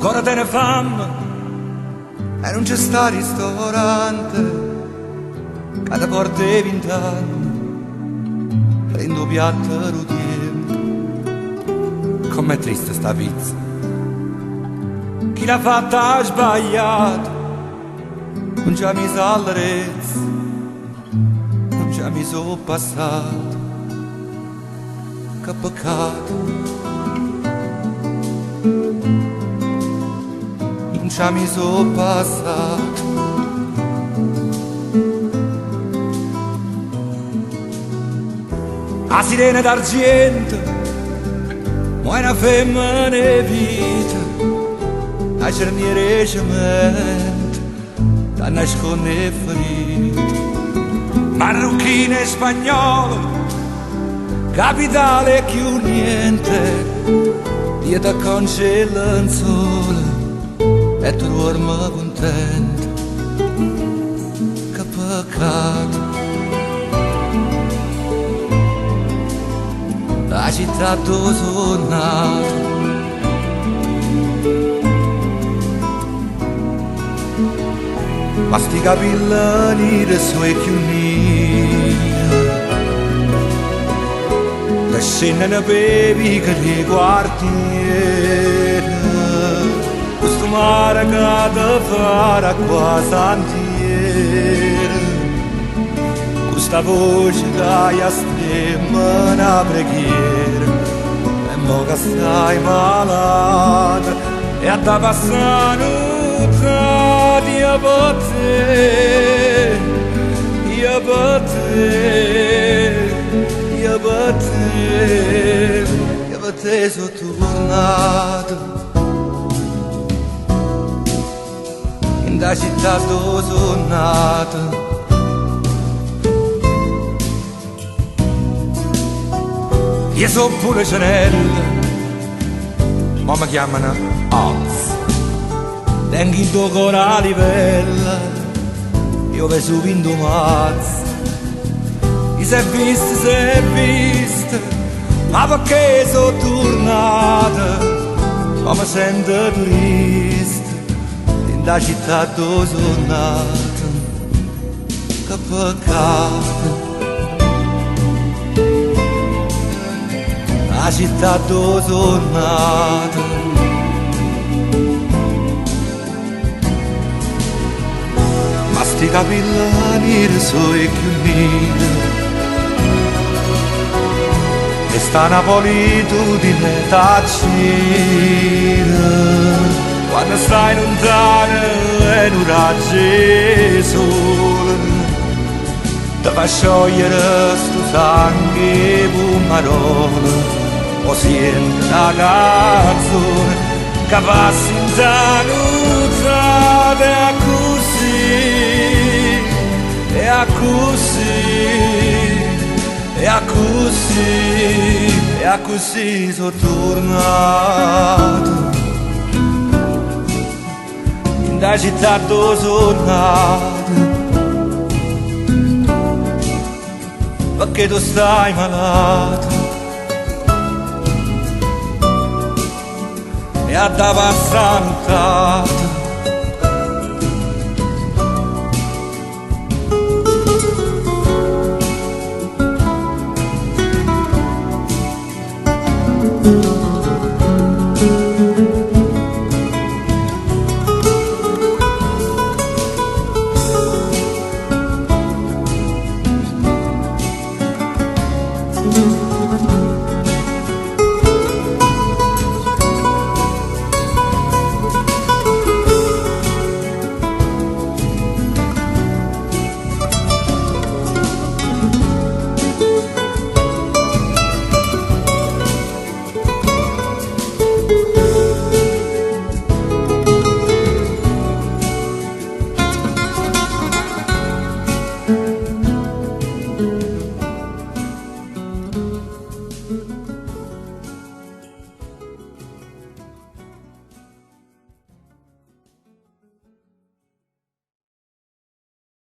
ancora te ne fame e non c'è sta ristorante che ti porti 20 anni prendo piatto routine. Com'è triste sta pizza, chi l'ha fatta ha sbagliato, non ci ha messo all'arezzo, non ci ha messo passato, che peccato. Non ci ha messo passato. La sirena d'argento, ma è una femmina vita, la cerniera cemento, da nascondere ferite. Marocchina e spagnolo, capitale più niente, io ti cancello in sole e tu dormi contento. Che peccato, la città dove sono nato. Ma sti capelli dei suoi più neri, che scendono bevi che di quartiere, questo mare che ti farà qua santiere, questa voce che estrema una preghiera, e mo che stai malata e a te passano io per te, io per te, io per te, io per te sono tornato in da città dove sono nato. Io sono pure Cenella, ma mi chiamano Oz. Tengo il tuo cuore a livella, io ve su vinto mazzo. I si è visto, ma perché sono tornato? Ma mi sento triste, in da città dove sono nato. Che peccato, la città dove sono nato. Sti capelli dei suoi più neri e sta napolitudine taccina quando stai lontano e non raggi sole ti fa sciogliere sto sangue pomarolo o senti la canzone che passa in tanuzzata e così sono tornato in da città dove sono nato, perché tu stai malato e a da passare nottato.